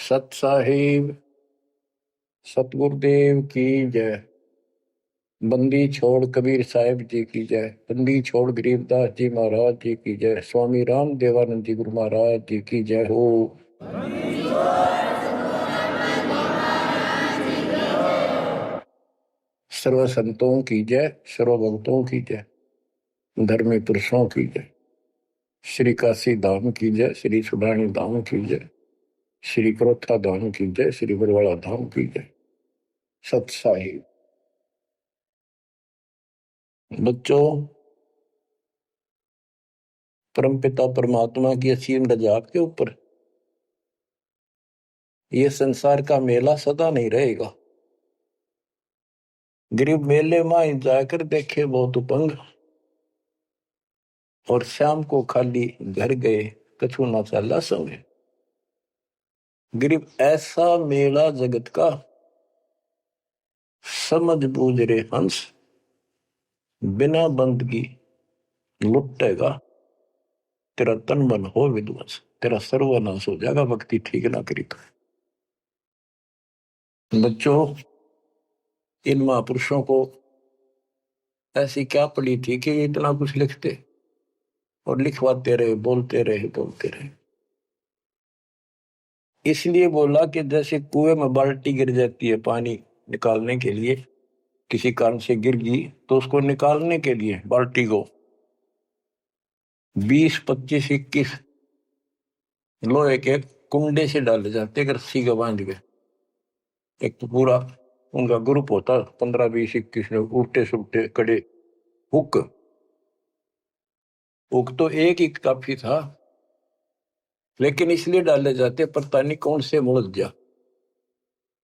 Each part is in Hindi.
सत साहिब सतगुरुदेव की जय। बंदी छोड़ कबीर साहिब जी की जय। बंदी छोड़ गरीबदास जी महाराज जी की जय। स्वामी राम देवानंद जी गुरु महाराज जी की जय हो। सर्व संतों की जय, सर्व भक्तों की जय, धर्मी पुरुषों की जय। श्री काशी धाम की जय, श्री सुडानी धाम की जय, श्री क्रोथा धाम की जय, श्री बरवाड़ा धाम की जय। सत साहिब बच्चों, परमपिता परमात्मा की असीम रजा के ऊपर ये संसार का मेला सदा नहीं रहेगा। गरीब मेले में जाकर देखे बहुत उपंग, और शाम को खाली घर गए कछु ना चाला संगे। गरीब ऐसा मेला जगत का, समझ बूझ रे हंस, बिना बंदगी लुटेगा तेरा तन मन हो विध्वंस, तेरा सर्वनाश हो जाएगा भक्ति ठीक ना करी तो। बच्चों, इन महापुरुषों को ऐसी क्या पड़ी थी कि इतना कुछ लिखते और लिखवाते रहे, बोलते रहे। इसलिए बोला कि जैसे कुएं में बाल्टी गिर जाती है पानी निकालने के लिए, किसी कारण से गिर गई तो उसको निकालने के लिए बाल्टी को 20, 25, 21 लोहे के कुंडे से डाले जाते रस्सी का बांध के। एक तो पूरा उनका ग्रुप होता 15, 20, 21 लोग, उल्टे सुलटे कड़े हुक तो एक ही काफी था, लेकिन इसलिए डाले जाते पता नहीं कौन से मुड़ जा।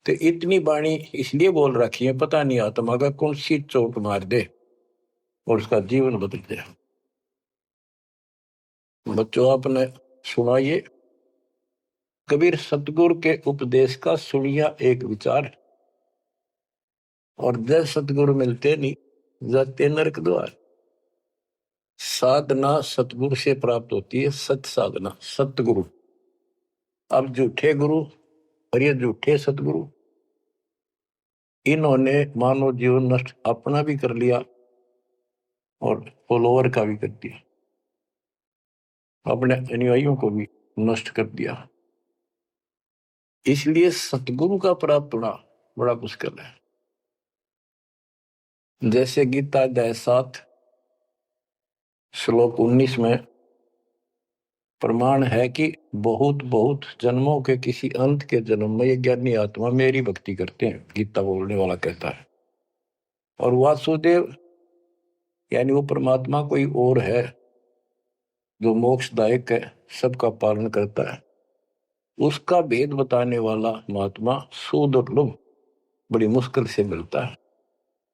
तो इतनी बाणी इसलिए बोल रखी है, पता नहीं आत्मा का कौन सी चोट मार दे और उसका जीवन बदल जाए। बच्चों, आपने सुना ये कबीर सतगुरु के उपदेश का सुनिया एक विचार, और जय सतगुरु मिलते नहीं जाते नरक द्वार। साधना सतगुरु से प्राप्त होती है, सत साधना सतगुरु। अब झूठे गुरु और ये झूठे सतगुरु, इन्होंने मानव जीवन नष्ट अपना भी कर लिया और फॉलोअर का भी कर दिया, अपने अनुयायियों को भी नष्ट कर दिया। इसलिए सतगुरु का प्राप्त होना बड़ा मुश्किल है। जैसे गीता अध्याय 7 श्लोक 19 में प्रमाण है कि बहुत बहुत जन्मों के किसी अंत के जन्म में ये ज्ञानी आत्मा मेरी भक्ति करते हैं, गीता बोलने वाला कहता है। और वासुदेव यानी वो परमात्मा कोई और है जो मोक्षदायक है, सबका पालन करता है, उसका भेद बताने वाला महात्मा सुदुर्लभ, बड़ी मुश्किल से मिलता है,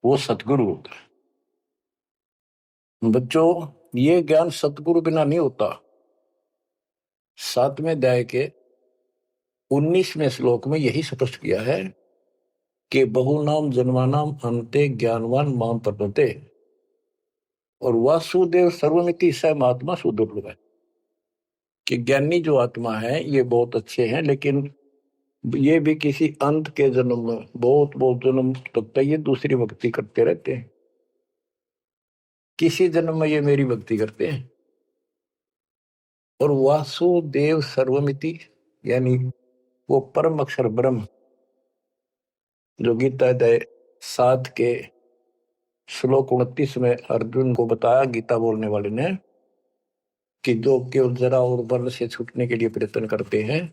वो सतगुरु होता है। बच्चों, ये ज्ञान सतगुरु बिना नहीं होता। 7वें अध्याय के 19वें श्लोक में यही स्पष्ट किया है कि बहुनाम जन्मानाम अंते ज्ञानवान माम प्रपते, और वासुदेव सर्वमिति स महात्मा सुदुर्लभ है कि ज्ञानी जो आत्मा है ये बहुत अच्छे हैं, लेकिन ये भी किसी अंत के जन्म में बहुत बहुत जन्म तक ये दूसरी भक्ति करते रहते हैं, किसी जन्म में ये मेरी भक्ति करते हैं। और वासुदेव सर्वमिति यानी वो परम अक्षर ब्रह्म, जो गीता अध्याय 7 के श्लोक 29 में अर्जुन को बताया गीता बोलने वाले ने कि जो केवल जरा और बल से छूटने के लिए प्रयत्न करते हैं,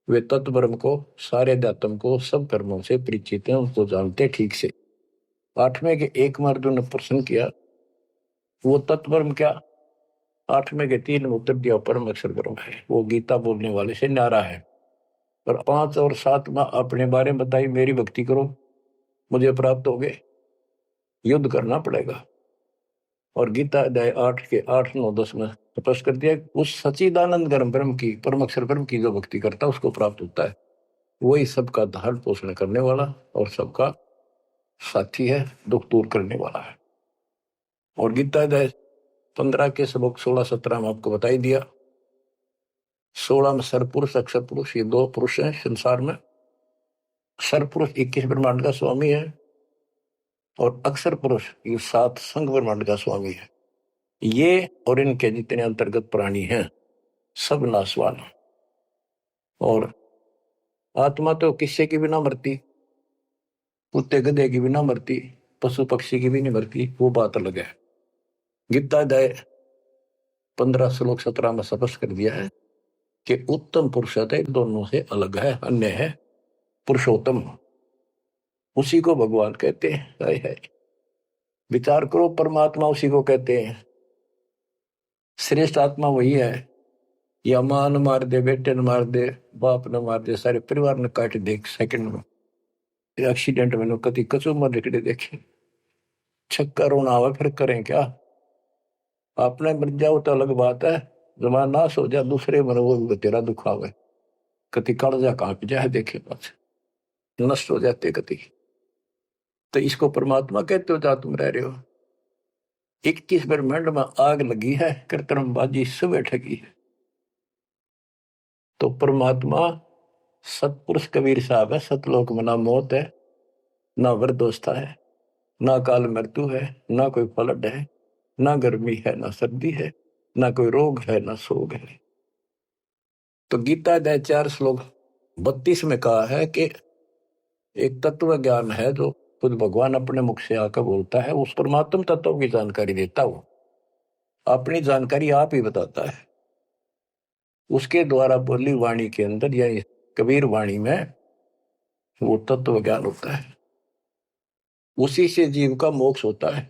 वे तत्ब्रह्म को, सारे अध्यात्म को, सब कर्मों से परिचित हैं, उनको जानते ठीक से। 8वें के 1 में अर्जुन ने प्रश्न किया, वो तत्ब्रह्म क्या? 8वें के 3 में उत्तर दिया, परम अक्षर ब्रह्म है। वो गीता बोलने वाले से न्यारा है। और 5 और 7 में अपने बारे में बताई, मेरी भक्ति करो मुझे प्राप्त हो गए, युद्ध करना पड़ेगा। और गीता अध्याय 8 के 8, 9, 10 में स्पष्ट कर दिया, उस सच्चिदानंद ब्रह्म की, परम अक्षर ब्रह्म की जो भक्ति करता है उसको प्राप्त होता है। वही सबका धारण पोषण करने वाला और सबका साथी है, दुख दूर करने वाला है। और गीता अध्याय 15 के श्लोक 16, 17 में आपको बताई दिया 16 में सरपुरुष अक्षर पुरुष, ये 2 पुरुष हैं संसार में। सरपुरुष 21 ब्रह्मांड का स्वामी है और अक्षर पुरुष ये 7 संघ ब्रह्मांड का स्वामी है। ये और इनके जितने अंतर्गत प्राणी हैं सब नाशवान। और आत्मा तो किससे की भी ना मरती, कुत्ते गधे की भी ना मरती, पशु पक्षी की भी नहीं मरती, वो बात अलग है। गीता अध्याय 15 श्लोक 17 में स्पष्ट कर दिया है कि उत्तम पुरुष है दोनों से अलग है, अन्य है पुरुषोत्तम, उसी को भगवान कहते हैं। हाय हाय, विचार करो, परमात्मा उसी को कहते हैं। श्रेष्ठ आत्मा वही है। या मां न मार दे, बेटे न मार दे, बाप न मार दे, सारे परिवार ने काट दे सेकंड में। एक्सीडेंट में कभी कचू मर निकले देखे, छक्का रोना आवे फिर करें क्या। आपने मर जाओ तो अलग बात है, जमा नाश हो जाए दूसरे मर वो भी तेरा दुख आवे, कति कालजा कांप जाए देखे पास नष्ट हो जाते कति। तो इसको परमात्मा कहते हो जहां तुम रह रहे हो। 21 ब्रह्मांड में आग लगी है, कृत्रिमबाजी सुबह ठगी है। तो परमात्मा सतपुरुष कबीर साहब है। सतलोक में ना मौत है, ना वृद्धावस्था है, ना काल मृत्यु है, ना कोई फ्लड है, ना गर्मी है, ना सर्दी है, ना कोई रोग है, ना शोक है। तो गीता अध्याय 4 श्लोक 32 में कहा है कि एक तत्व ज्ञान है जो खुद भगवान अपने मुख से आकर बोलता है, उस परमात्म तत्व की जानकारी देता हो, अपनी जानकारी आप ही बताता है। उसके द्वारा बोली वाणी के अंदर यानी कबीर वाणी में वो तत्व ज्ञान होता है, उसी से जीव का मोक्ष होता है।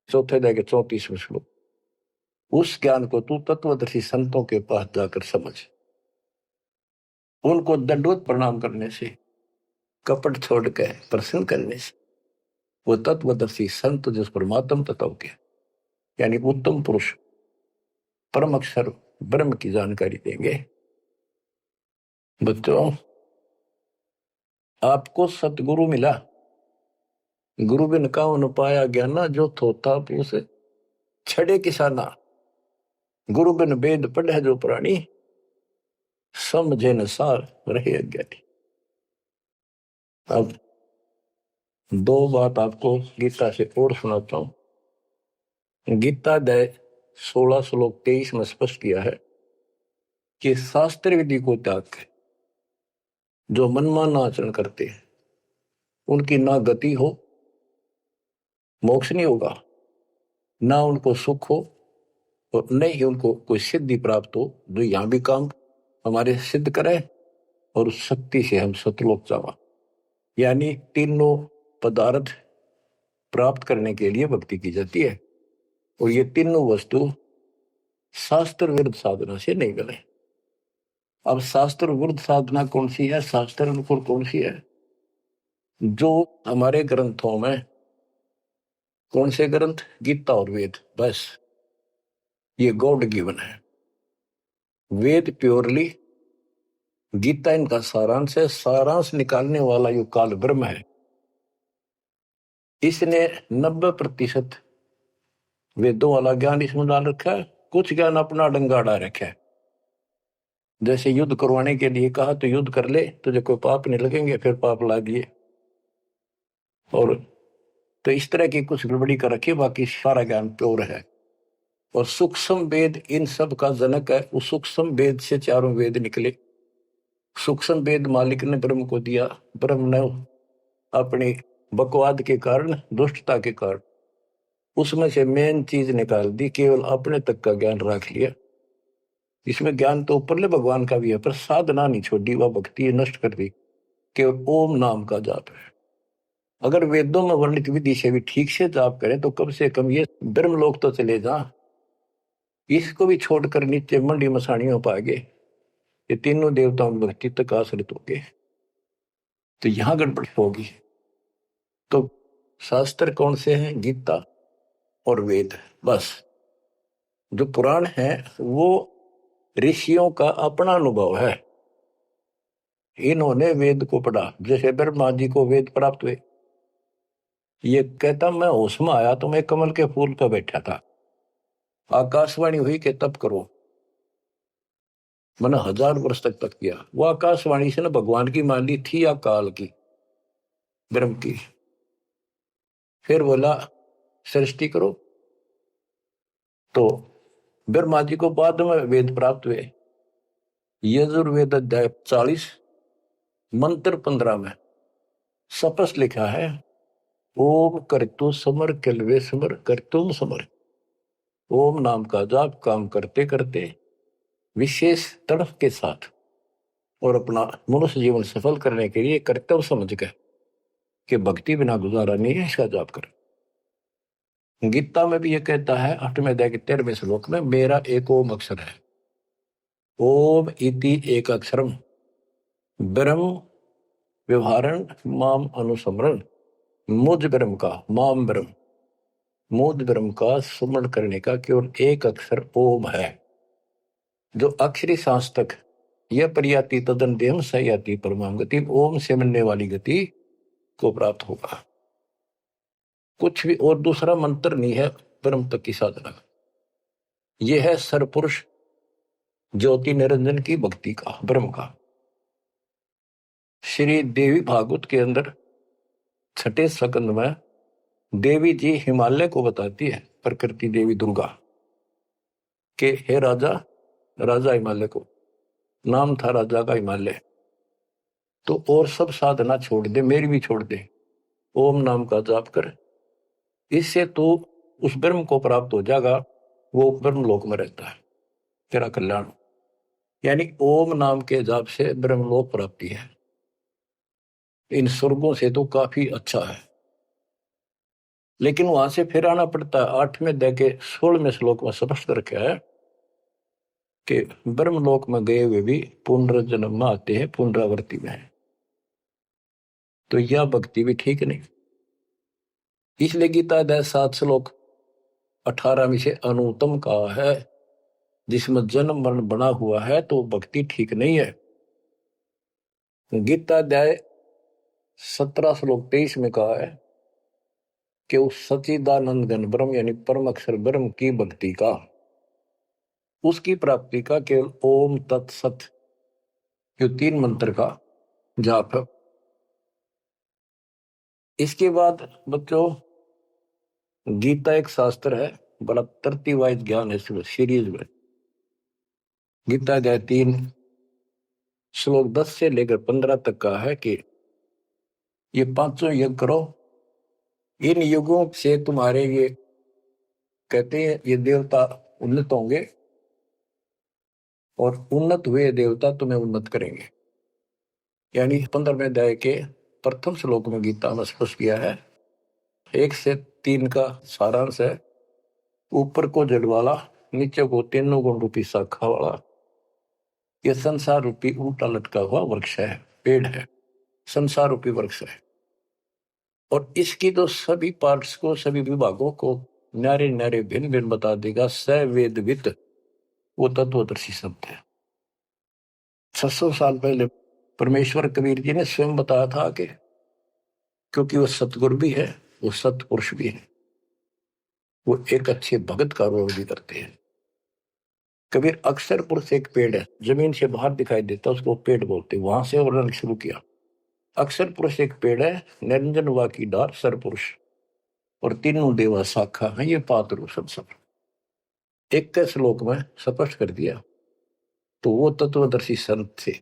चौथे अध्याय के 34वें श्लोक। उस ज्ञान को तू तत्वदर्शी संतों के पास जाकर समझ, उनको दंडवत प्रणाम करने से, कपट छोड़ के प्रसन्न करने से वो तत्वदर्शी संत जिस परमात्म तत्व के यानी उत्तम पुरुष परम अक्षर ब्रह्म की जानकारी देंगे। बच्चों, आपको सतगुरु मिला, गुरु बिन काहू न पाया ज्ञाना, जो थोथा पूस छड़े किसाना, गुरु बिन वेद पढ़े जो प्राणी, समझे न सार रहे अज्ञानी। अब 2 बात आपको गीता से और सुनाता हूं। गीता अध्याय 16 श्लोक 23 में स्पष्ट किया है कि शास्त्र विधि को त्याग के जो मनमाना आचरण करते हैं उनकी ना गति हो, मोक्ष नहीं होगा, ना उनको सुख हो और न ही उनको कोई सिद्धि प्राप्त हो जो यहां भी काम हमारे सिद्ध करे और उस शक्ति से हम सतलोक जावा। यानी तीनों पदार्थ प्राप्त करने के लिए भक्ति की जाती है और ये तीनों वस्तु शास्त्र विरुद्ध साधना से नहीं मिले। अब शास्त्र विरुद्ध साधना कौन सी है, शास्त्र अनुकूल कौन सी है? जो हमारे ग्रंथों में, कौन से ग्रंथ? गीता और वेद, बस ये गॉड गिवन है। वेद प्योरली, गीता इनका सारांश है। सारांश निकालने वाला यो काल ब्रह्म है। इसने 90% वेदों वाला ज्ञान इसमें डाल रखा है, कुछ ज्ञान अपना डंगाड़ा रखा है। जैसे युद्ध करवाने के लिए कहा तो युद्ध कर ले, तुझे कोई पाप नहीं लगेंगे, फिर पाप ला दिए। और तो इस तरह की कुछ गड़बड़ी कर रखी, बाकी सारा ज्ञान प्योर है। और सूक्ष्म वेद इन सब का जनक है। उस सूक्ष्म वेद से चारों वेद निकले। सूक्ष्म वेद मालिक ने ब्रह्म को दिया, ब्रह्म ने अपनी बकवाद के कारण, दुष्टता के कारण उसमें से मेन चीज निकाल दी, केवल अपने तक का ज्ञान रख लिया। इसमें ज्ञान तो ऊपरले भगवान का भी है, पर साधना नहीं छोड़ी, वह भक्ति नष्ट कर दी। केवल ओम नाम का जाप है। अगर वेदों में वर्णित विधि से भी ठीक से जाप करें तो कम से कम ये ब्रह्मलोक तो चले जा। इसको भी छोड़कर नीचे मंडी मसाणियों पाएंगे, ये तीनों देवताओं की भक्ति तक आश्रित होंगे, तो यहां गड़बड़ होगी। तो शास्त्र कौन से हैं? गीता और वेद। बस जो पुराण है वो ऋषियों का अपना अनुभव है। इन्होंने वेद को पढ़ा, जैसे ब्रह्मा जी को वेद प्राप्त हुए। ये कहता मैं होश में आया तो मैं कमल के फूल पर बैठा था, आकाशवाणी हुई कि तप करो। मैंने 1000 वर्ष तक किया। वो आकाशवाणी से ना भगवान की मान ली थी या काल की, ब्रह्म की। फिर बोला सृष्टि करो। तो ब्रह्मा जी को बाद में वेद प्राप्त हुए। यजुर्वेद अध्याय 40 मंत्र 15 में स्पष्ट लिखा है, ओम करतु समर किलवे समर करतुम समर। ओम नाम का जाप काम करते करते विशेष तड़फ के साथ और अपना मनुष्य जीवन सफल करने के लिए कर्तव्य समझ गए कि भक्ति बिना गुजारा नहीं है, इसका जाप करें। गीता में भी यह कहता है 8वें अध्याय के 13वें श्लोक में, मेरा एक ओम अक्षर है। ओम इति एक अक्षरम ब्रह्म व्यवहारण माम अनुसमरण। मुझ ब्रह्म का, माम ब्रह्म, मुझ ब्रह्म का स्मरण करने का केवल एक अक्षर ओम है। जो अक्षरी सांस तक यह प्रयाति तदन देम सयाति परमाम गति, ओम से मिलने वाली गति को प्राप्त होगा। कुछ भी और दूसरा मंत्र नहीं है ब्रह्म तक की साधना। यह है सरपुरुष ज्योति निरंजन की भक्ति का, ब्रह्म का। श्री देवी भागवत के अंदर 6ठे स्कंद में देवी जी हिमालय को बताती है, प्रकृति देवी दुर्गा के, हे राजा, राजा हिमालय को नाम था राजा का हिमालय, तो और सब साधना छोड़ दे, मेरी भी छोड़ दे, ओम नाम का जाप कर, इससे तो उस ब्रह्म को प्राप्त हो जाएगा। वो ब्रह्म लोक में रहता है, तेरा कल्याण। यानी ओम नाम के जाप से ब्रह्मलोक प्राप्ति है। इन स्वर्गों से तो काफी अच्छा है, लेकिन वहां से फिर आना पड़ता है। 8वें अध्याय के 16वें श्लोक में स्पष्ट कर रखा है कि ब्रह्मलोक में गए हुए भी पुनर्जन्म में आते हैं, पुनरावृत्ति में है। तो यह भक्ति भी ठीक नहीं। इसलिए गीता अध्याय 7 श्लोक 18 में से अनुत्तम कहा है, जिसमें जन्म मरण बना हुआ है तो भक्ति ठीक नहीं है। गीता अध्याय 17 श्लोक 23 में कहा है कि उस सच्चिदानंद घन ब्रह्म यानी परम अक्षर ब्रह्म की भक्ति का, उसकी प्राप्ति का केवल ओम तत्सत जो 3 मंत्र का जाप है। इसके बाद बच्चों गीता एक शास्त्र है, बड़ा तरतीवाइज ज्ञान है सीरीज में। गीता अध्याय 3 श्लोक 10 से लेकर 15 तक का है कि ये 5 यज्ञ करो, इन युगों से तुम्हारे ये कहते हैं ये देवता उन्नत होंगे और उन्नत हुए देवता तुम्हें उन्नत करेंगे। यानी 15वें अध्याय के प्रथम श्लोक में गीता में स्पष्ट किया है। 1 से 3 का सारांश है, ऊपर को जड़ वाला, नीचे को तीनों गुण रूपी शाखा वाला, यह संसार रूपी उल्टा लटका हुआ वृक्ष है, पेड़ है, संसार रूपी वृक्ष है। और इसकी तो सभी पार्ट्स को, सभी विभागों को न्यारे न्यारे भिन्न भिन्न बता देगा सवेदवित वो तत्वदर्शी शब्द है। 600 साल पहले परमेश्वर कबीर जी ने स्वयं बताया था कि क्योंकि वो सतगुरु भी है, वो सतपुरुष भी है, वो एक अच्छे भगत का रोल भी करते हैं। कबीर अक्षर पुरुष एक पेड़ है, जमीन से बाहर दिखाई देता, उसको पेड़ बोलते, वहां से वर्णन शुरू किया। अक्षर पुरुष एक पेड़ है, निरंजन वा की डार सरपुरुष, और तीनों देवा शाखा है, ये पात्र सब 21 श्लोक में स्पष्ट कर दिया। तो वो तत्वदर्शी संत थे,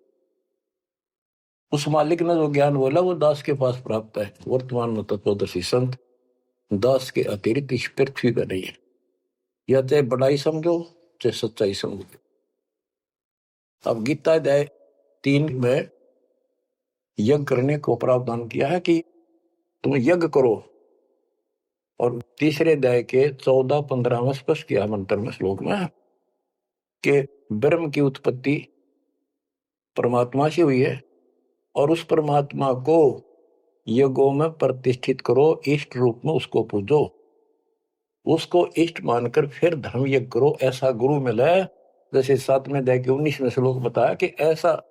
उस मालिक ने जो ज्ञान बोला वो दास के पास प्राप्त है। वर्तमान में तत्वदर्शी संत दास के अतिरिक्त इस पृथ्वी पर नहीं है, या चाहे बड़ाई समझो चाहे सच्चाई समझो। अब गीता अध्याय 3 में यज्ञ करने को प्रावधान किया है कि तुम यज्ञ करो, और तीसरे अध्याय के 14-15 में स्पष्ट किया मंत्र में श्लोक में कि ब्रह्म की उत्पत्ति परमात्मा से हुई है, और उस परमात्मा को यज्ञों में प्रतिष्ठित करो, इष्ट रूप में उसको पूजो, उसको इष्ट मानकर फिर धर्म यज्ञ करो। ऐसा गुरु मिला है, जैसे 7वें अध्याय के 19वें श्लोक बताया कि ऐसा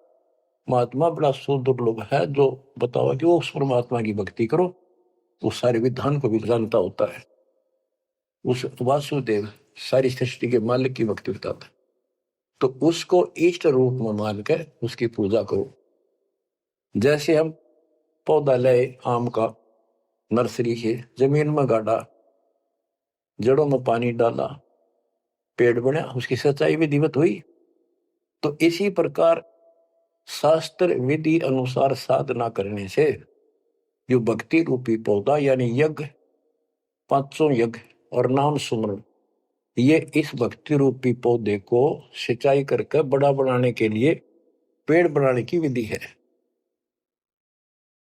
महात्मा बड़ा सुदुर्लभ है जो बताओ कि वो उस परमात्मा की भक्ति करो, वो सारे विधान को भी जानता होता है, उस वासुदेव सारी सृष्टि के मालिक की भक्ति बताता है। तो उसको इष्ट रूप में मानकर उसकी पूजा करो। जैसे हम पौधा लाए आम का नर्सरी से, जमीन में गाड़ा, जड़ों में पानी डाला, पेड़ बना, उसकी सच्चाई विधिवत हुई। तो इसी प्रकार शास्त्र विधि अनुसार साधना करने से जो भक्ति रूपी पौधा यानी यज्ञ, पांचों यज्ञ और नाम सुमरण, ये इस भक्ति रूपी पौधे को सिंचाई करके बड़ा बनाने के लिए पेड़ बनाने की विधि है।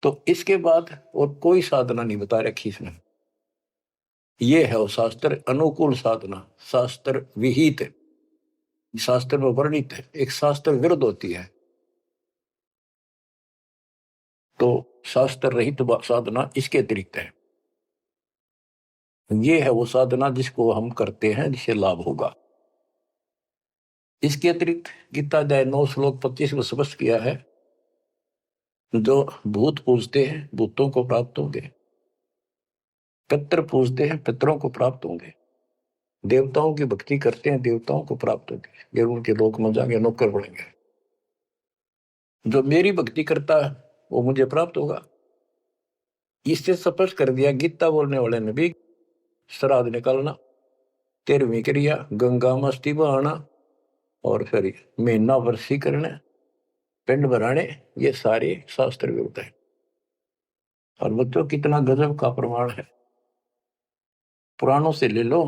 तो इसके बाद और कोई साधना नहीं बता रखी इसमें। ये है वो शास्त्र अनुकूल साधना, शास्त्र विहित, शास्त्र में वर्णित है, एक शास्त्र विरुद्ध होती है। तो शास्त्र रहित साधना इसके अतिरिक्त है। ये है वो साधना जिसको हम करते हैं, जिससे लाभ होगा। इसके अतिरिक्त गीता अध्याय 9 श्लोक 25 में स्पष्ट किया है, जो भूत पूजते हैं भूतों को प्राप्त होंगे, पितृ पूजते हैं पितरों को प्राप्त होंगे, देवताओं की भक्ति करते हैं देवताओं को प्राप्त होंगे, ये उनके लोक में जाएंगे, नौकर बनेंगे। जो मेरी भक्ति करता है वो मुझे प्राप्त होगा। इससे स्पष्ट कर दिया गीता बोलने वाले ने भी, श्राद्ध निकालना, 13वीं क्रिया गंगा मस्ती बहाना, और फिर महीना वर्षी करना, पिंड भराने, ये सारे शास्त्र विरुद्ध है। और बच्चों कितना गजब का प्रमाण है, पुराणों से ले लो।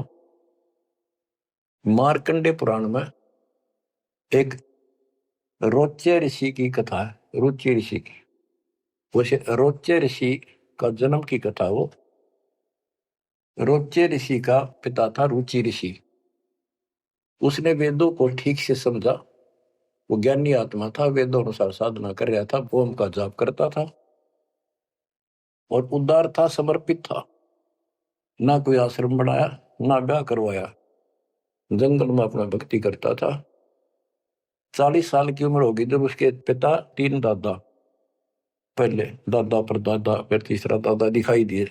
मार्कंडे पुराण में एक रोच्य ऋषि की कथा है, रुचि ऋषि की। वैसे रोच्य ऋषि का जन्म की कथा वो। रोच्य ऋषि का पिता था रुचि ऋषि। उसने वेदों को ठीक से समझा, वो ज्ञानी आत्मा था, वेदों अनुसार साधना कर रहा था, ओम का जाप करता था और उदार था, समर्पित था। ना कोई आश्रम बनाया, ना ब्याह करवाया, जंगल में अपना भक्ति करता था। 40 साल की उम्र होगी जब उसके पिता 3 दादा, पहले दादा पर दादा फिर तीसरा दादा दिखाई दिए।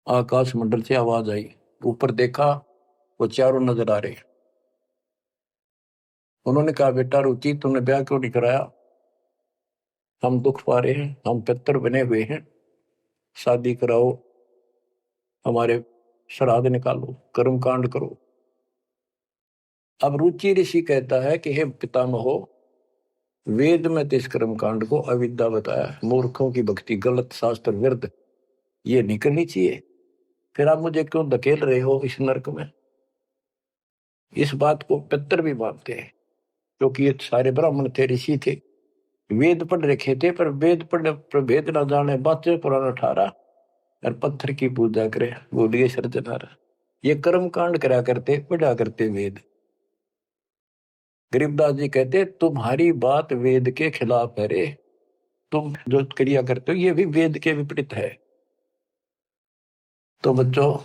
आकाश मंडल से आवाज आई, ऊपर देखा, वो चारों नजर आ रहे। उन्होंने कहा, बेटा रुचि तुमने ब्याह क्यों नहीं कराया? हम दुख पा रहे हैं, हम पितर बने हुए हैं, शादी कराओ, हमारे श्राद्ध निकालो, कर्म कांड करो। अब रुचि ऋषि कहता है कि हे पितामहो, वेद में तो इस कर्म कांड को अविद्या बताया, मूर्खों की भक्ति, गलत, शास्त्र विरुद्ध, ये नहीं करनी चाहिए। फिर आप मुझे क्यों धकेल रहे हो इस नरक में? इस बात को पितर भी मानते हैं, क्योंकि ये सारे ब्राह्मण थे, ऋषि थे, वेद पढ़ रखे थे, पर वेद पढ़ प्रभेद न जाने बाचे पुराना ठारा, और पत्थर की पूजा करे बोलिए सर्जनारा। ये कर्म कांड करा करते, पढ़ा करते वेद। गरीबदास जी कहते, तुम्हारी बात वेद के खिलाफ है रे, तुम जो क्रिया करते हो ये भी वेद के विपरीत है। तो बच्चों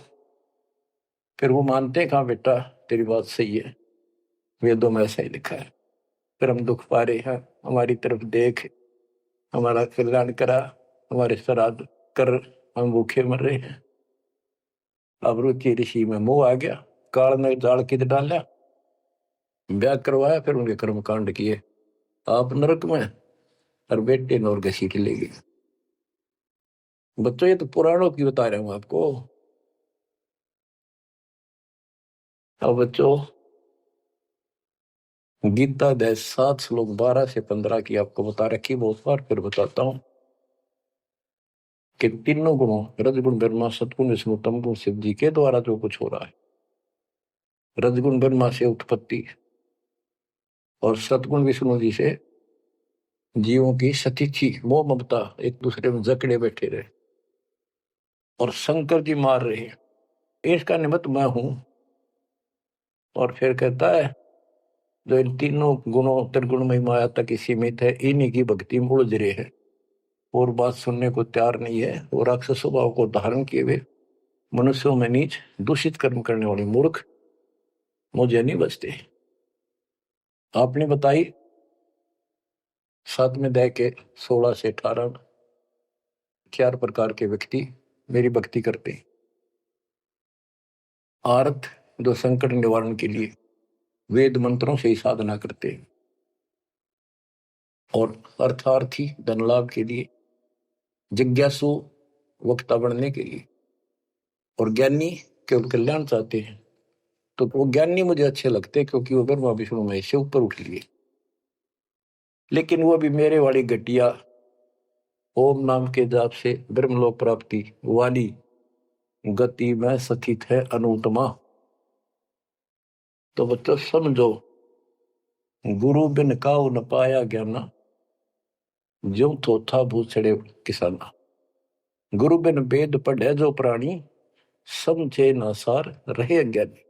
फिर वो मानते हैं, कहा बेटा तेरी बात सही है, वेदों में ऐसा ही लिखा है, फिर हम दुख पा रहे हैं, हमारी तरफ देख, हमारा कल्याण करा, हमारे श्राद्ध कर, हम भूखे मर रहे हैं। अब रुचि ऋषि में मोह आ गया, काल ने जाल किद डाला, ब्याह करवाया, फिर उनके कर्म कांड किए, आप नरक में और बेटे नौर घसीट ले गए। बच्चों ये तो पुराणों की बता रहा हूं आपको। अब बच्चों गीता अध्याय 7 श्लोक 12 से 15 की आपको बता रखी बहुत बार, फिर बताता हूं कि तीनों गुणों, रजगुण ब्रह्मा, सतगुण विष्णु, तमगुण शिव जी के द्वारा जो कुछ हो रहा है। रजगुण ब्रह्मा से उत्पत्ति और सतगुण विष्णु जी से जीवों की सतिथि, मोह ममता, एक दूसरे में जकड़े बैठे रहे, और शंकर जी मार रहे हैं, इसका निमित्त मैं हूं। और फिर कहता है, जो इन तीनों गुणों त्रिगुणमय माया तक ही सीमित है, इन्हीं की भक्ति में उलझ रहे हैं, और बात सुनने को तैयार नहीं है, और राक्षस स्वभाव को धारण किए हुए मनुष्यों में नीच दूषित कर्म करने वाले मूर्ख मुझे नहीं बचते। आपने बताई 7वें अध्याय के 16 से 18 4 प्रकार के व्यक्ति मेरी भक्ति करते हैं। आर्त, जो संकट निवारण के लिए, वेद मंत्रों से ही साधना करते हैं, और अर्थार्थी धन लाभ के लिए, जिज्ञासु वक्ता बनने के लिए, और ज्ञानी केवल कल्याण चाहते हैं। तो वो ज्ञानी मुझे अच्छे लगते क्योंकि वो ब्रह्मा विष्णु महेश से ऊपर उठ लिए। लेकिन वो भी मेरे वाली घटिया ओम नाम के जाप से ब्रह्मलोक प्राप्ति वाली गति में स्थित है अनुत्तमा। तो बच्चों समझो, गुरु बिन काऊ न पाया ज्ञाना, ज्यों थोथा भूसड़े किसाना। गुरु बिन वेद पढ़े जो प्राणी, समझे न सार रहे अज्ञानी।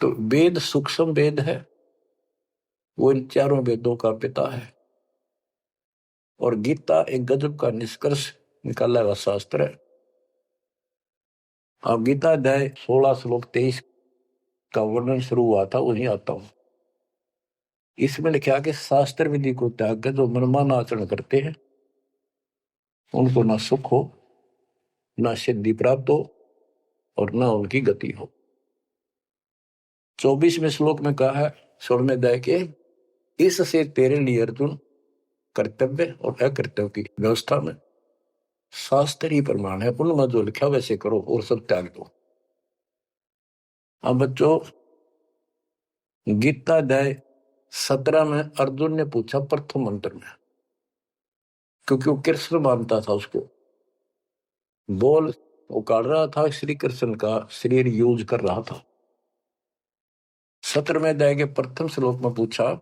तो वेद सूक्ष्म वेद है, वो इन चारों वेदों का पिता है, और गीता एक गजब का निष्कर्ष निकाला हुआ शास्त्र है। अब गीता अध्याय 16 श्लोक 23 का वर्णन शुरू हुआ था, वहीं आता हूं। इसमें लिखा कि शास्त्र विधि को त्याग कर जो मनमाना आचरण करते हैं, उनको ना सुख हो, ना सिद्धि प्राप्त हो, और ना उनकी गति हो। 24वें श्लोक में कहा है 16वें अध्याय के, इससे तेरे लिए अर्जुन कर्तव्य और अकर्तव्य की व्यवस्था में शास्त्र ही प्रमाण है, उनमें जो लिखा वैसे करो और सब त्याग दो। अब बच्चों, गीता अध्याय 17 में अर्जुन ने पूछा प्रथम मंत्र में, क्योंकि वो कृष्ण मानता था उसको, बोल वो काट रहा था, श्री कृष्ण का शरीर यूज कर रहा था। 17वें अध्याय के प्रथम श्लोक में पूछा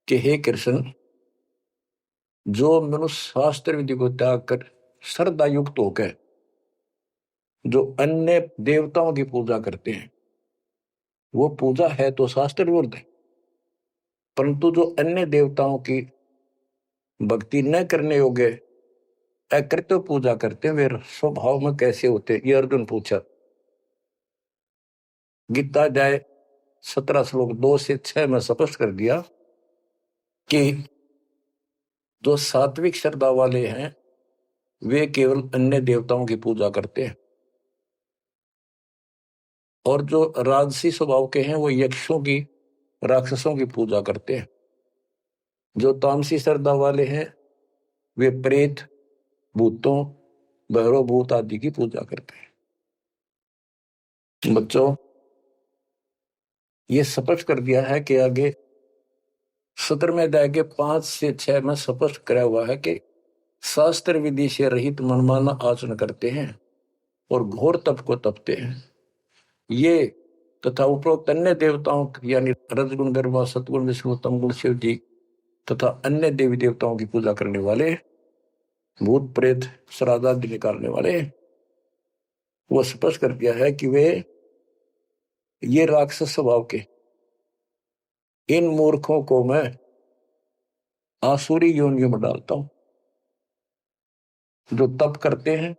कि हे कृष्ण, जो मनुष्य शास्त्र विधि को त्याग कर श्रद्धा युक्त होकर जो अन्य देवताओं की पूजा करते हैं, वो पूजा है तो शास्त्र विरुद्ध है, परंतु जो अन्य देवताओं की भक्ति न करने योग्य अकृत्य पूजा करते हैं, वे स्वभाव में कैसे होते, ये अर्जुन पूछा। गीता अध्याय 17 श्लोक 2 से 6 में स्पष्ट कर दिया कि जो सात्विक श्रद्धा वाले हैं, वे केवल अन्य देवताओं की पूजा करते हैं, और जो राजसी स्वभाव के हैं, वो यक्षों की, राक्षसों की पूजा करते हैं। जो तामसी श्रद्धा वाले हैं, वे प्रेत, भूतों, भैरव भूत आदि की पूजा करते हैं। बच्चों, ये स्पष्ट कर दिया है कि आगे 17वें अध्याय के 5 से 6 में स्पष्ट कराया हुआ है कि शास्त्र विधि से रहित मनमाना आचरण करते हैं और घोर तप को तपते हैं, ये तथा उपरोक्त अन्य देवताओं यानी रजगुण, ब्रह्मा, सतगुण, विष्णु, तमगुण, शिव जी तथा अन्य देवी देवताओं की पूजा करने वाले, भूत प्रेत श्राद्ध आदि निकालने वाले, वो स्पष्ट कर दिया है कि वे ये राक्षस स्वभाव के इन मूर्खों को मैं आसुरी योनियों में डालता हूं। जो तप करते हैं,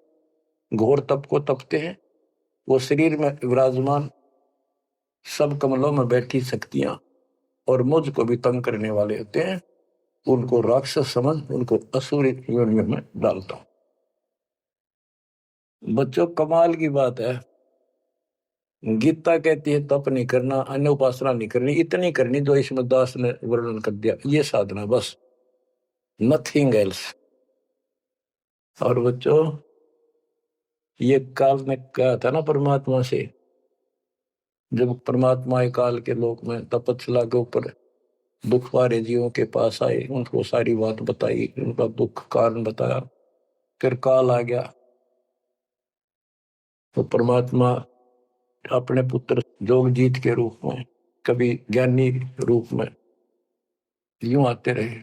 घोर तप को तपते हैं, वो शरीर में विराजमान सब कमलों में बैठी शक्तियां और मुझको भी तंग करने वाले होते हैं, उनको राक्षस समझ उनको असुरी योनियों में डालता हूं। बच्चों, कमाल की बात है, गीता कहती है तप नहीं करना, अन्य उपासना नहीं करनी, इतनी करनी जो इसमें दास ने वर्णन कर दिया, ये साधना बस, नथिंग एल्स। और बच्चों, ये काल ने कहा था ना परमात्मा से, जब परमात्मा काल के लोक में तपस्या के ऊपर दुख वाले जीवों के पास आए, उनको सारी बात बताई, उनका दुख कारण बताया, फिर काल आ गया, तो परमात्मा अपने पुत्र जोगजीत के रूप में, कभी ज्ञानी रूप में यूं आते रहे।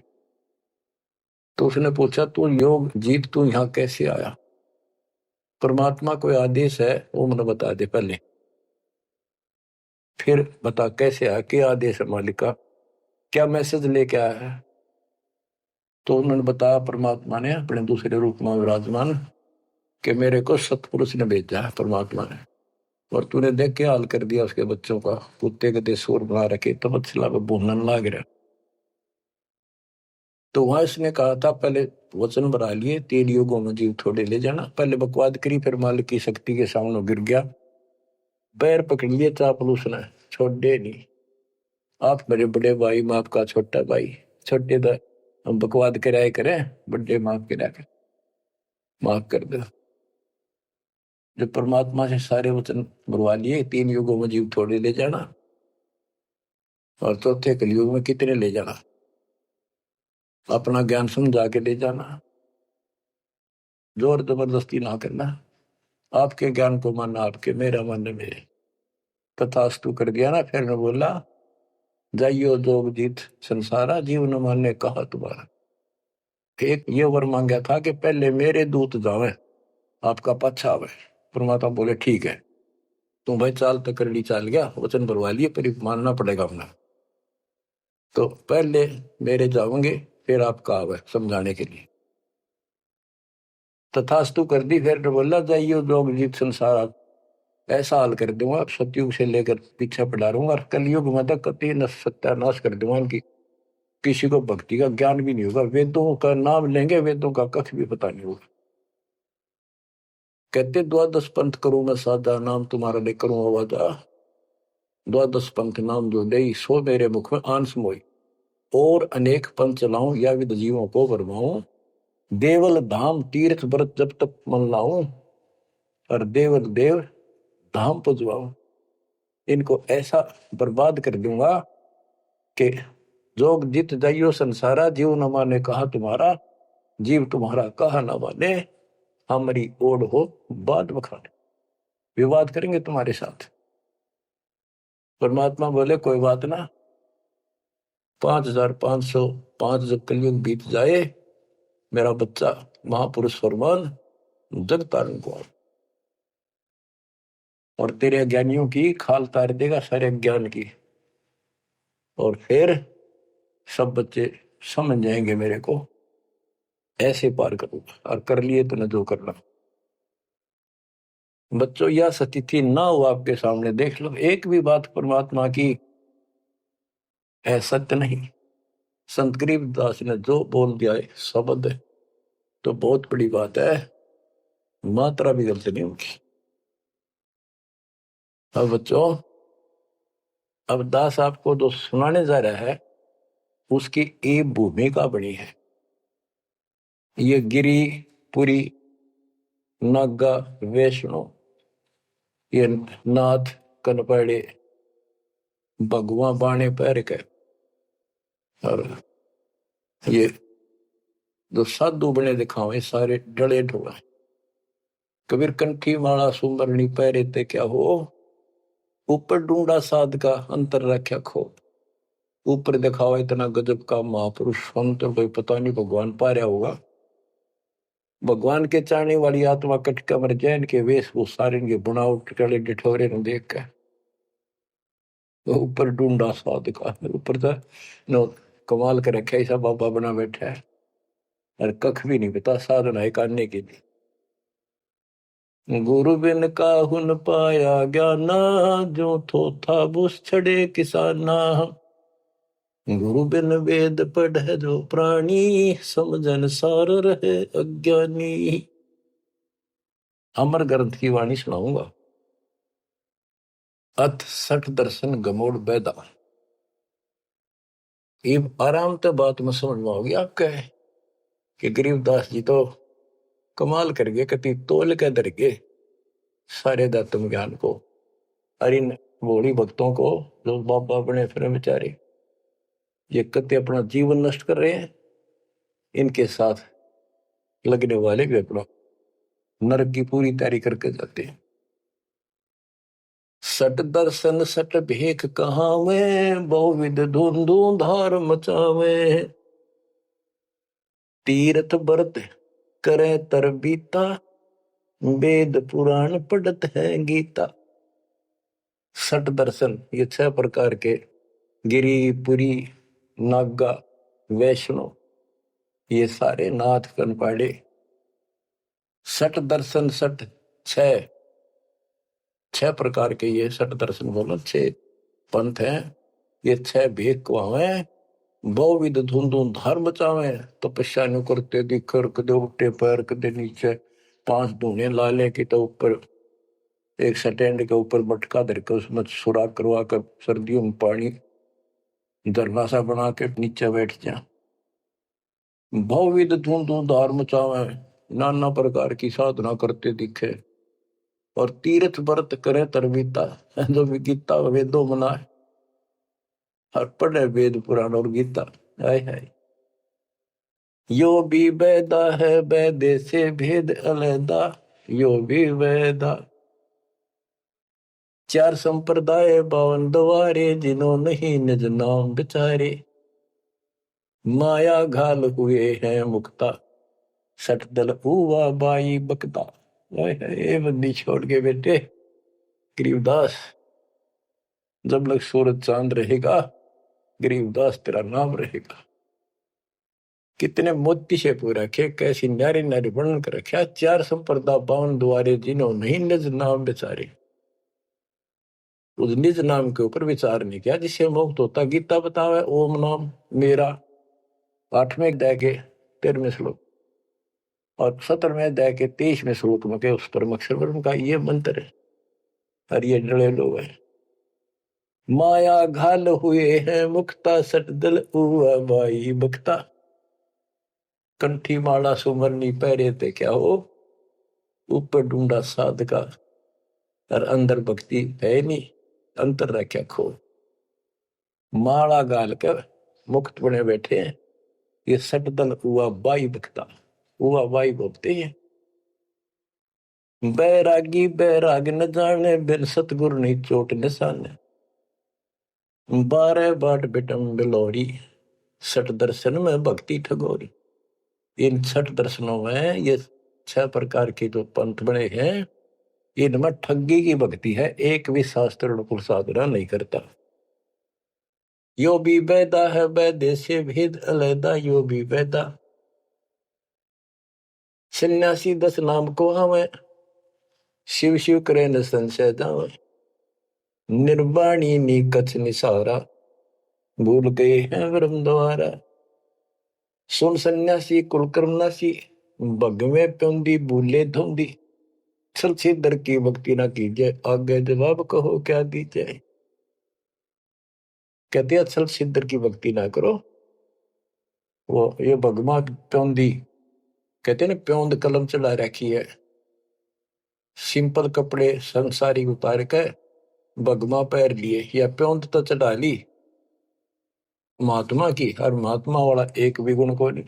तो उसने पूछा, तू योग जीत, तू यहां कैसे आया? परमात्मा कोई आदेश है वो मुझे बता दे पहले, फिर बता कैसे आया, क्या आदेश है मालिक का, क्या मैसेज लेके आया है? तो उन्होंने बताया परमात्मा ने अपने दूसरे रूप में विराजमान कि मेरे को सतपुरुष ने भेजा है परमात्मा ने, और तूने देख के हाल कर दिया उसके बच्चों का, कुत्ते के देशोर बना रखे, तपस्या में भूनन लाग रहा। तो वहां इसने कहा था पहले वचन बना लिए, 3 युगों में जीव थोड़े ले जाना, पहले बकवाद करी, फिर मालिक की शक्ति के सामने गिर गया, पैर पकड़ लिए चापलूस ने, छोड़े नहीं। आप मेरे बड़े भाई, मैं आपका छोटा भाई। छोटे तो हम बकवाद कराए करें, बड़े माफ करा कर, माफ कर दो। जो परमात्मा से सारे वचन बुलवा लिए, 3 युगों में जीव थोड़े ले जाना, और चौथे कलयुग में कितने ले जाना, अपना ज्ञान समझा के ले जाना, जोर जबरदस्ती ना करना। आपके ज्ञान को मानना आपके, मेरा मानना मेरे। तथास्तु कर दिया ना। फिर ने बोला, जाइयो जोग जीत संसारा, जीव न माने कहा तुम्हारा। एक ये वर मांगा था कि पहले मेरे दूत जावे, आपका पच्छा आवे। परमात्मा बोले ठीक है, तुम भाई चाल तो कर ली, चाल गया, वचन भरवा लिए, पर मानना पड़ेगा अपना। तो पहले मेरे जाओगे, फिर आपका आवे समझाने के लिए। तथास्तु कर दी। फिर ने बोला, जाइयो जोग जीत संसारा, ऐसा हाल कर दूंगा सतयुग से लेकर पीछे पड़ा रहूंगा, और कलयुग में तक कति सत्यानाश कर दूंगा इनकी। किसी को भक्ति का ज्ञान भी नहीं होगा, वेदों का नाम लेंगे, वेदों का कख भी पता नहीं होगा। कहते द्वादश पंथ करूं मैं साधा, नाम तुम्हारा ले करूं आवाजा। द्वादश पंथ नाम जो दे, सो मेरे मुख में आंस मोई। और अनेक पंथ चलाऊं, या विद जीवों को भरमाऊं। देवल धाम तीर्थ व्रत जब तक मन लाऊं, और देवल देव धाम पुजवाऊं। इनको ऐसा बर्बाद कर दूंगा कि जोग जित जाइयो संसारा, जीव न माने कहा तुम्हारा। जीव तुम्हारा कहा न माने, हमारी ओढ़ हो बात बखाने। विवाद करेंगे तुम्हारे साथ। परमात्मा बोले कोई बात ना, 5505 जब कलयुग बीत जाए, मेरा बच्चा महापुरुष फरमान जग तारण को, और तेरे अज्ञानियों की खाल तार देगा, सारे ज्ञान की। और फिर सब बच्चे समझ जाएंगे मेरे को, ऐसे पार करूंगा। और कर लिए तो न जो करना। बच्चों, यह स्थिति ना हो आपके सामने, देख लो एक भी बात परमात्मा की है सत्य नहीं। संत गरीबदास ने जो बोल दिया है शब्द है, तो बहुत बड़ी बात है, मात्रा भी गलत नहीं उनकी। अब बच्चों, अब दास आपको जो सुनाने जा रहा है, उसकी एक भूमिका बनी है। ये गिरी पुरी नागा वैष्णो, ये नाथ कनपड़े भगवा बाणे पैर के, और ये जो साधु बने दिखावे सारे डले ढोला। कबीर कंठी माला सुमरनी पैरे ते क्या हो, ऊपर ढूंढा साध का अंतर रख्या खो। ऊपर दिखावा इतना गजब का महापुरुष संत, कोई पता नहीं भगवान पा रहा होगा। भगवान के चाहने वाली आत्मा कटका मर जाए, इनके वेशभूषा इनके बुनावट टले डिठोरे न देख के। ऊपर ढूंढा साध का, ऊपर तो नो कमाल कर रखे, ऐसा बाबा बना बैठा है, और कख भी नहीं पता साधना है करने के लिए। गुरु बिन काहुन पाया ज्ञाना, जो थो था बुस छड़े किसाना। गुरु बिन वेद पढ़े जो प्राणी, समझन सार रहे अज्ञानी। अमर ग्रंथ की वाणी सुनाऊंगा। अथ सठ दर्शन गमोड़ बैदा। ये आराम तो बात में समझ में होगी आपके, कि गरीबदास जी तो कमाल कर गए, कति तोल के दर गए सारे दातम ज्ञान को। और इन भोली भक्तों को जो बाबा बने फिर बेचारे, ये कति अपना जीवन नष्ट कर रहे हैं, इनके साथ लगने वाले भी अपना नरक की पूरी तैयारी करके जाते हैं। सट दर्शन सट भेख कहावे, बहुविध धुंधु धार मचावे। तीर्थ व्रत करे तर बीता, वेद पुराण पढ़त है गीता। सट दर्शन, ये 6 प्रकार के, गिरी पुरी नागा वैष्णो, ये सारे नाथ कनपाड़े। सट दर्शन, सट 6 प्रकार के, ये सट दर्शन बोलो 6 पंथ हैं। ये 6 भेद कुआवे, बहुविध धुंधु धर्म बचावे। तपस्या नु करते दिखर, कदे उल्टे पैर कदे नीचे, 5 धूने लाले की तो ऊपर एक स्टैंड के ऊपर मटका धर के उसमें सुराख करवा कर सर्दियों में पानी झरना सा बना के नीचे बैठ जा। बहुविध धूम धूम धार मचावे, नाना प्रकार की साधना करते दिखे, और तीर्थ व्रत करे तरबीता, जो भी गीता वेदों मनाए, और पढ़े वेद पुराण और गीता। हाय हाय, यो भी वेदा है वेदे से भेद अलैदा, यो भी वेदा। चार संप्रदाय 52 द्वारे, जिन्हों नहीं निज नाम बिचारे, माया घाल हुए हैं मुक्ता, सठ दल हुआ बाई बकता। ये बंदी छोड़ के बेटे गरीबदास, जब लग सूरज चांद रहेगा गरीबदास तेरा नाम रहेगा। कितने मोती से पूरा रखे, कैसी नारी नारी वर्णन कर रखा। चार संप्रदा 52 द्वारे, जिन्हों नहीं निज नाम बेचारे। उस निज नाम के ऊपर विचार नहीं किया जिससे मुक्त होता। गीता बतावे ओम नाम मेरा, 8वें अध्याय के 13वें श्लोक, और 17वें अध्याय के 23वें श्लोक में के उस परम अक्षर ब्रह्म का ये मंत्र है। और ये डले लोग है, माया घाल हुए हैं मुक्ता, सट दल हुआ बाई बक्ता। कंठी माला सुमरनी पहरे थे क्या हो, ऊपर ढूंढा साधका, और अंदर भक्ति है नहीं, अंतर रखा खो। माला गाल कर मुक्त बने बैठे हैं, ये सट दल हुआ बाई बक्ता, हुआ बाई बोलते हैं। बैरागी बैराग न जाने, बिन सतगुरु नहीं चोट निशाने। 12 बाट बिटम बिलोरी, सठ दर्शन में भक्ति ठगोरी। इन 6 दर्शनों में ये 6 प्रकार के जो पंथ बने हैं, इनमें ठगी की भक्ति है, एक भी शास्त्र अनुकूल साधना नहीं करता। यो भी वेदा है वेदे से भेद अलैदा, यो भी वेदा। सन्यासी 10 नाम को हमें, शिव शिव करे न संशय दावे। निर्वाणी नी कछ निसारा, भूल गए हैं ब्रह्म द्वारा। सुन सन्यासी कुलकर्मनासी, भगवे प्योंदी भूले धोंदी। छल छिदर की भक्ति ना कीजिए, आगे जवाब कहो क्या दीजिए। कहते हैं छल छिदर की भक्ति ना करो। वो ये भगवा प्योंदी कहते हैं ना, प्योंद कलम चला रखी है, सिंपल कपड़े संसारी उतार के भगवा पैर लिए, या प्योंद तो चढ़ा ली महात्मा की, और महात्मा वाला एक भी गुण को नहीं।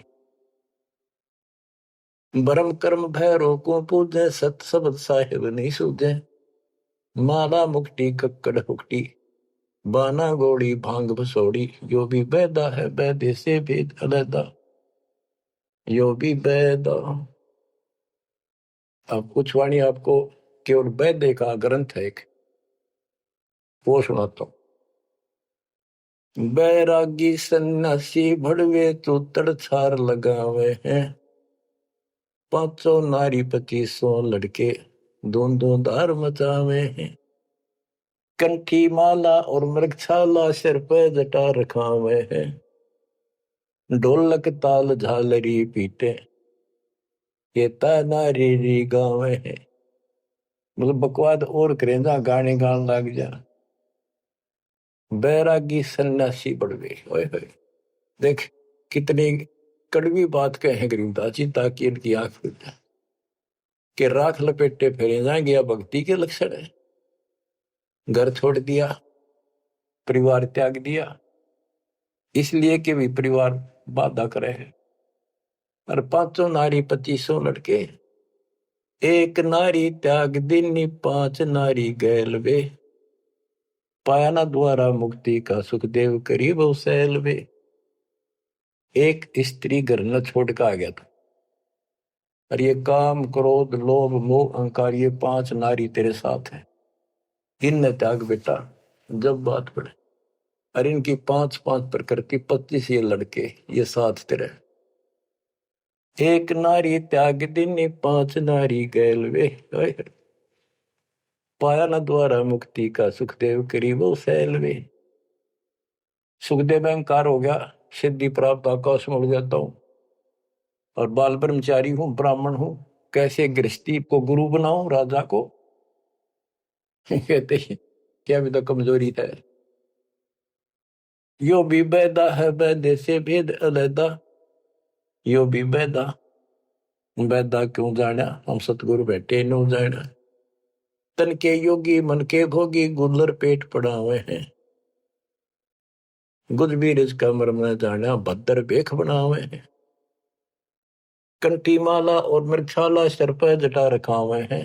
ब्रह्म कर्म भैरो को पूजे, सत शब्द साहिब नहीं सूझे। माला मुक्ति कक्कड़ हुक्टी, बाना गोड़ी भांग भसोड़ी। यो भी बैदा है बैदे से भेद अलैदा, यो भी बैदा। अब कुछ वाणी आपको केवल बैदे का ग्रंथ है एक, वो सुनाता हूं। बैरागी सन्यासी भड़वे तो तड़छार लगावे हैं, 500 नारी 2500 लड़के दों धार मचावे हैं। कंठी माला और मृगछाला सिर पे जटा रखावे हैं, ढोलक ताल झालरी पीटे ये नारी री गावे हैं। मतलब बकवाद और करें जा, गाने गान लग जा। बैरागी सन्यासी बढ़वे, ओए होए, देख कितनी कड़वी बात कहे गरीबदास जी, ताकि इनकी आंख खुल जाए कि राख लपेटे फेरे जाएंगे, या भक्ति के लक्षण है। घर छोड़ दिया, परिवार त्याग दिया, इसलिए कि भी परिवार बाधा करे है। और 500 नारी 2500 लड़के, एक नारी त्याग दिनी 5 नारी गैल वे। पाया ना द्वारा मुक्ति का सुखदेव करीब सैल वे। एक स्त्री घर न छोड़ के आ गया था, और ये काम क्रोध लोभ मोह अहंकार, ये 5 नारी तेरे साथ है, इन त्याग बेटा। जब बात पड़े, और इनकी 5-5 प्रकृति 25 ये लड़के, ये साथ तेरे। एक नारी त्याग दिनी 5 नारी गैल वे। पाया न द्वारा मुक्ति का सुखदेव करीब सैल वे। सुखदेव अहंकार हो गया, सिद्धि प्राप्त आकाश में उड़ जाता हूं, और बाल ब्रह्मचारी हूं, ब्राह्मण हूं, कैसे गृहस्थी को गुरु बनाऊं राजा को। कहते क्या भी तो कमजोरी है। यो भी बैदा है बैदे से भेद अलैदा, यो भी बैदा, बैदा क्यों जाना हम सतगुरु बैठे नो जाना। तन के योगी मन के भोगी गुल्लर पेट पड़ावे हैं, गुज भी रिज का मरम न जाना भद्र बेख बनावे हैं। कंठी माला और मृक्षाला सर पर जटा रखावे हैं,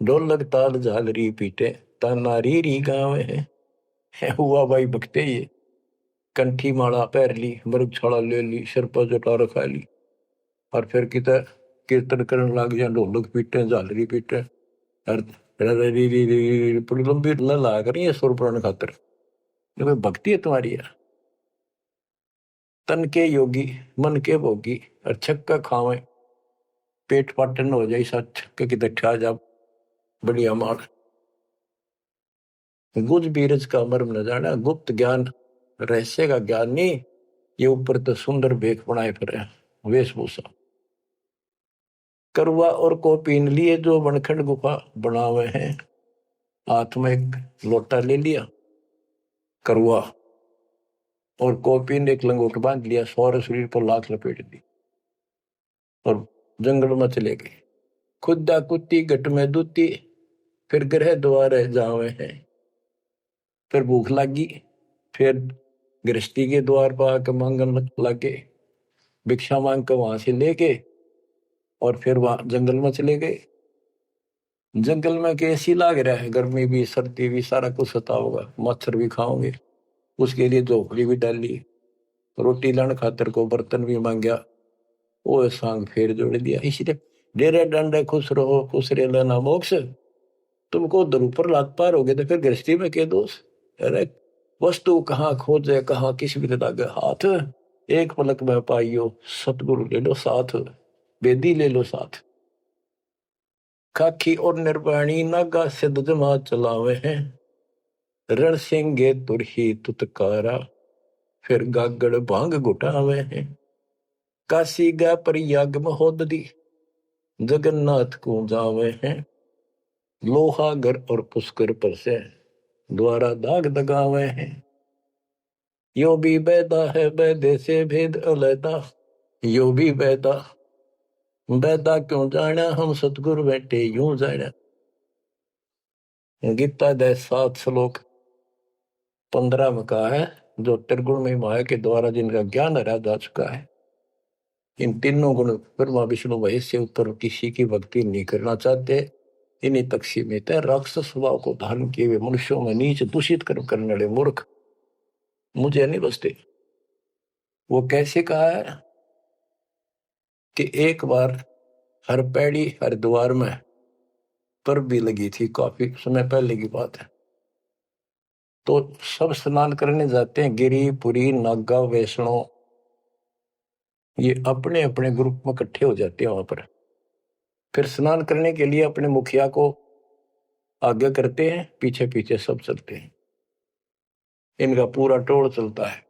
ढोलक ताल झालरी पीटे ताना री गावे हैं। हुआ भाई भक्ते ये कंठी माला पहर ली, मृगछाला ले ली, सिर पर जटा रखा ली, और फिर किता कीर्तन करने लग गया, ढोलक पीटे झालरी पीटे और पूरी लंबी ला करी है सुर पुराण खातर। ये कोई भक्ति है तुम्हारी यार। तन के योगी मन के भोगी और छक्का खावे, पेट पाटन हो जाए सा छक्के की दठा जा बढ़िया मार। गुज बीरज का मर्म न जाना, गुप्त ज्ञान रहस्य का ज्ञान नहीं, ये ऊपर तो सुंदर भेख बनाए फिर वेशभूषा। करवा और को पीन लिए जो वनखंड गुफा बनावे हैं, हाथ में एक लोटा ले लिया करवा और कॉपी ने एक लंगोट बांध लिया, सौर शरीर पर लाख लपेट दी और जंगल में चले गए। खुदा कुत्ती गट में दूती, फिर ग्रह द्वार जावे हैं। फिर भूख लगी, फिर गृहस्थी के द्वार पर आकर मांगन लगे, भिक्षा मांग कर वहां से लेके और फिर वहां जंगल में चले गए। जंगल में कैसी लाग रहा है, गर्मी भी सर्दी भी सारा कुछ सता होगा, मच्छर भी खाओगे, उसके लिए झोपड़ी भी डाली, रोटी लाने खातर को बर्तन भी मांगया, वो सांग फेर जोड़ दिया। इसलिए डेरे डंडे खुश रहो खुश रे लेना मोक्ष, तुमको उधर ऊपर लात पार हो गए तो फिर गृहस्थी में क्या दोष। अरे वस्तु कहाँ खोजे कहाँ किस भी लागे हाथ, एक पलक में पाइयो सतगुरु ले लो साथ, बेदी ले लो साथ। खाकी और निर्वाणी नागा सिद्ध जमा चलावे हैं, रण सिंगे तुरही तुतकारा, फिर गागड़ भांग घुटावे हैं। काशी गा पर याग महोदरी, जगन्नाथ को जावे हैं। लोहागर और पुष्कर पर से द्वारा दाग दगावे हैं। यो भी बैदा है बैदे से भेद अलैदा, यो भी बैदा, बैदा क्यों जाना हम सतगुरु बैठे यूं जाना। गीता दे 7 श्लोक 15 में कहा है, जो त्रिगुण में माया के द्वारा जिनका ज्ञान हरा जा चुका है, इन तीनों गुण ब्रह्मा विष्णु महेश से उत्तर किसी की भक्ति नहीं करना चाहते, इन्हीं तक सीमित है। राक्षस स्वभाव को धारण किए हुए मनुष्यों में नीच दूषित कर्म करने वाले मूर्ख मुझे नहीं बसते। वो कैसे कहा है कि एक बार हर पैड़ी हर द्वार में पर भी लगी थी, काफी समय पहले की बात है। तो सब स्नान करने जाते हैं, गिरी पुरी नागा वैष्णो, ये अपने अपने ग्रुप में इकट्ठे हो जाते हैं वहां पर। फिर स्नान करने के लिए अपने मुखिया को आगे करते हैं, पीछे पीछे सब चलते हैं, इनका पूरा टोल चलता है।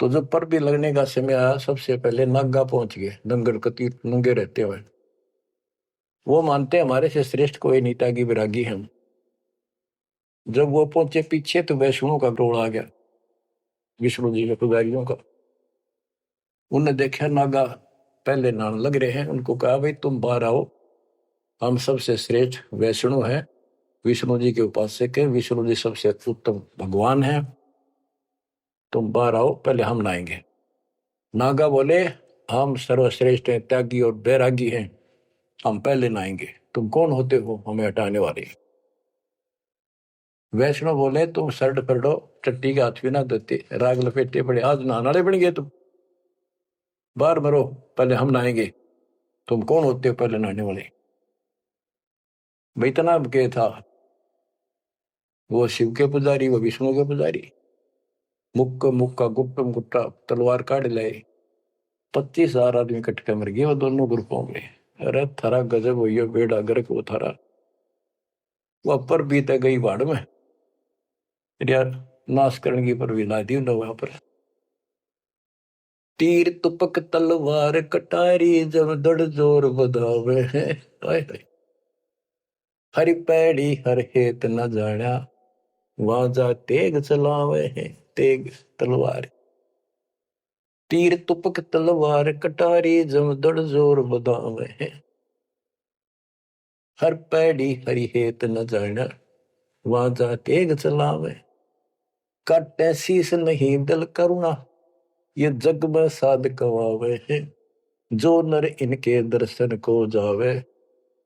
तो जब पर भी लगने का समय आया, सबसे पहले नागा पहुंच गए, दंगल कती नंगे रहते हुए। वो मानते हमारे से श्रेष्ठ कोई नीता की विरागी हम। जब वो पहुंचे पीछे तो वैष्णो का टोल आ गया, विष्णु जी के पुजारियों का। उन्हें देखा नागा पहले नान लग रहे हैं, उनको कहा भाई तुम बाहर आओ, हम सबसे श्रेष्ठ वैष्णु हैं, विष्णु जी के उपासक हैं, विष्णु जी सबसे उत्तम भगवान हैं, तुम बाहर आओ पहले हम नहाएंगे। नागा बोले हम सर्वश्रेष्ठ हैं, त्यागी और बैरागी हैं, हम पहले नहाएंगे, तुम कौन होते हो हमें हटाने वाले। वैष्णव बोले तुम शर्ट पकड़ो, टट्टी के हाथ भी ना धोते, राग लपेटे पड़े, आज नहाने वाले बन गए तुम, बाहर मरो पहले हम नहाएंगे, तुम कौन होते हो पहले नहाने वाले। भाई इतना के था, वो शिव के पुजारी वो विष्णु के पुजारी। मुक्का मुक्का गुप्तम गुट्टा तलवार काट लाए, 25,000 आदमी इकट्ठे मर गए वो दोनों ग्रुपों में। अरे थारा गजब हुई बेड़ा गर्क वो थारा, वह पर बीते गई बाढ़ में यार, नाश करने की पर विला दी वहां पर। तीर तुपक तलवार कटारी जब दड़ जोर बधावे हैं, हरि पैड़ी हर हेत न जाना, वहां जा तेग चलावे है। तेग तलवार, तीर तुपक तलवार कटारी, जमदड़ जोर बदावे है। हर पैड़ी हरि हेत न जाना, वहां जा तेग चलावे। काटे शीस नहीं दल करुणा, ये जग में साध कवावे है। जो नर इनके दर्शन को जावे,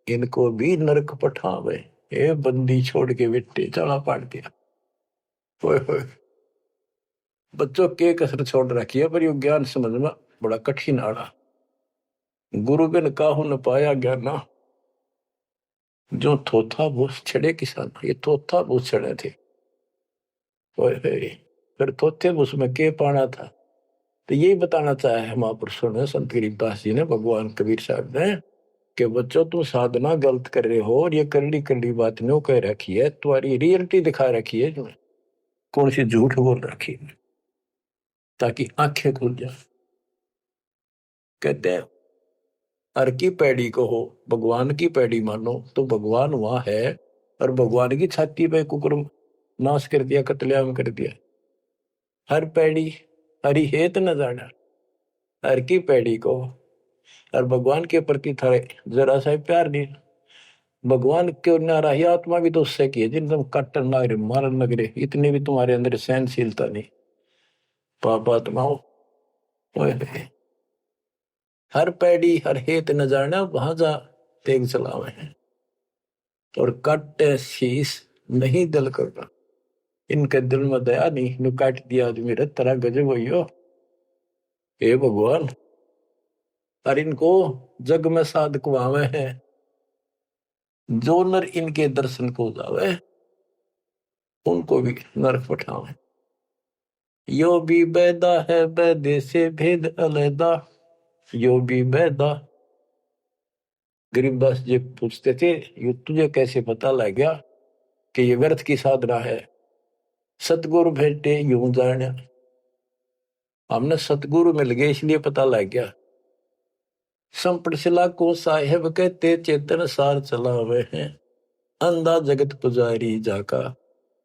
इनको भी नरक पठावे। ए बंदी छोड़ के बेटे चला पाट दिया। होए होए, बच्चों के कसर छोड़ रखी है, पर यो ज्ञान समझना बड़ा कठिन आड़ा। गुरु बिन काहू न पाया ज्ञाना, जो थोथा भूस छड़े किसान, ये थोथा भूस छड़े थे। होए होए, फिर थोथे भूस में के पाना था। तो यही बताना चाहे है महापुरुषों ने, संत गरीबदास जी ने, भगवान कबीर साहब ने, कि बच्चों तुम साधना गलत कर रहे हो, और ये करड़ी करड़ी बात न्यू कह रखी है, तुम्हारी रियलिटी दिखा रखी है, जो कौन सी झूठ बोल रखी है, ताकि आंखें खुल जाए। कहते हैं हर की पैड़ी को हो, भगवान की पैड़ी मानो तो भगवान वहां है, और भगवान की छाती पे कुकुर नाश कर दिया, कत्लेआम कर दिया। हर पैड़ी हरि हेत न जाना, हर की पैड़ी को, और भगवान के प्रति थारे जरा सा प्यार नहीं। भगवान क्यों नारा ही, आत्मा भी तो उससे की है, जिन तुम काटन ना रहे, मारन लग रहे, इतनी भी तुम्हारे अंदर सहनशीलता नहीं। पाप आत्माओं, हर पैड़ी हर हेत न जाना, वहां जा तेग चलावे हैं। और काटे शीस नहीं दिल करना, इनके दिल में दया नहीं, नु काट दिया आदमी रे, तेरा गजब हो। हे भगवान, और इनको जग में साध कुआवे हैं। जो नर इनके दर्शन को जावे, उनको भी नरक पठावे। यो भी बैदा है बैदे से भेद अलैदा, यो भी बैदा। गरीबदास जी पूछते थे, ये तुझे कैसे पता लग गया कि ये व्यर्थ की साधना है? सतगुरु भेटे यूं जाने, हमने सतगुरु मिल गए इसलिए पता लग गया। संपट सिला को साहेब कहते, चेतन सार चलावे हैं। अंधा जगत पुजारी जाका,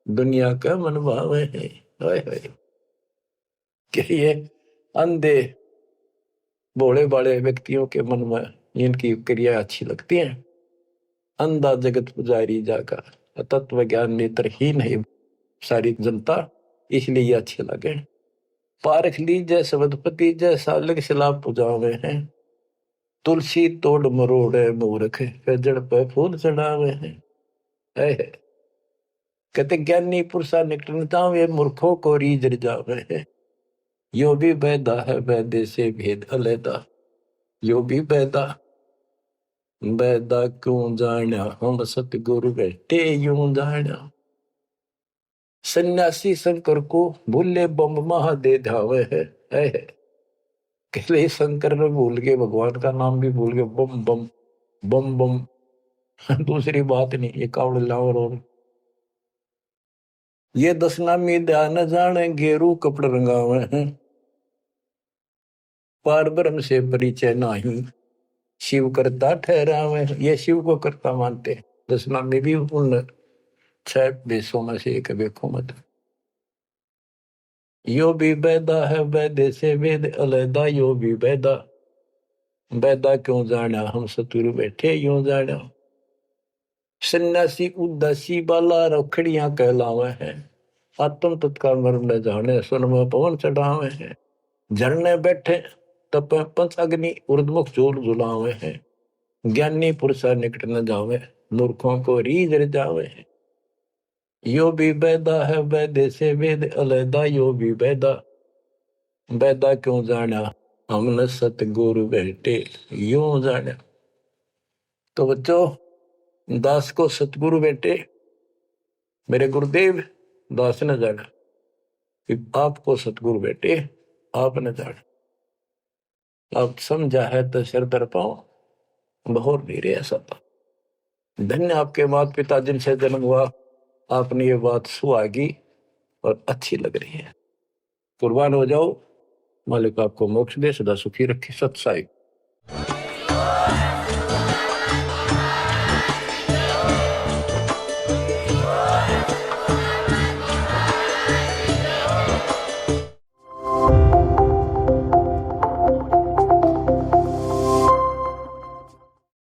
दुनिया का मन भावे हैं। हाय हाय, कि ये अंधे भोले भाले व्यक्तियों के मन में इनकी क्रिया अच्छी लगती है। अंधा जगत पुजारी जाका, तत्व ज्ञान नेत्रहीन है सारी जनता, इसलिए ये अच्छे लगे। पारख लीजय सबदपति, जैसा लग सिला पुजावे हैं। तुलसी तोड़ मरोड़े मूर्ख, जड़ पे फूल चढ़ावे हैं। कहते ज्ञानी पुरुषा निकटनता वे, मूर्खों को रीझ जावे है। यो भी बैदा है बैदे से भेद अलैदा, यो भी बैदा। बैदा क्यों जाना, हम सतगुरु बैठे यूं जाना। सन्यासी शंकर को भूले बम महादे धावे है। कहले शंकर ने भूल के भगवान का नाम भी भूल के, बम बम बम बम। दूसरी बात नहीं, ये कावड़ लावर। और ये दसनामी ध्यान जाने, गेरू कपड़ रंगावे हैं। पार ब्रह्म से परिचय नाही, शिव करता ठहरावे। ये शिव को करता मानते। दसनामी भी उन 6 देशों में से एक देखो मत। यो भी बैदा है बैदे से वेद अलैदा, यो भी बैदा। बैदा क्यों जाना, हम सतुरु बैठे यूं जाना। सन्यासी उदासी बाला रखड़ियां कहलावे हैं। आत्म तत्काल मर्म न जाने, सुन में पवन चढ़ावे हैं। झरने बैठे तप पंच अग्नि, उर्दमुख झूल झुलावे हैं। ज्ञानी पुरुषा निकट न जावे, मूर्खों को रीझ जावे हैं। यो भी बैदा है बैदे से वेद अलैदा, यो भी बैदा। बैदा क्यों जाना, हमने सतगुरु बैठे यूं जाना। तो बच्चों, दास को सतगुरु बैठे, मेरे गुरुदेव दास न जाना। आपको सतगुरु बैठे आप न जाना। आप समझा है तो सिर दर पाओ, बहुत नहीं रे ऐसा। धन्य आपके माता पिता जिनसे जन्म हुआ, आपने ये बात सुहागी और अच्छी लग रही है। कुर्बान हो जाओ, मालिक आपको मोक्ष दे, सदा सुखी रखे। सत साई।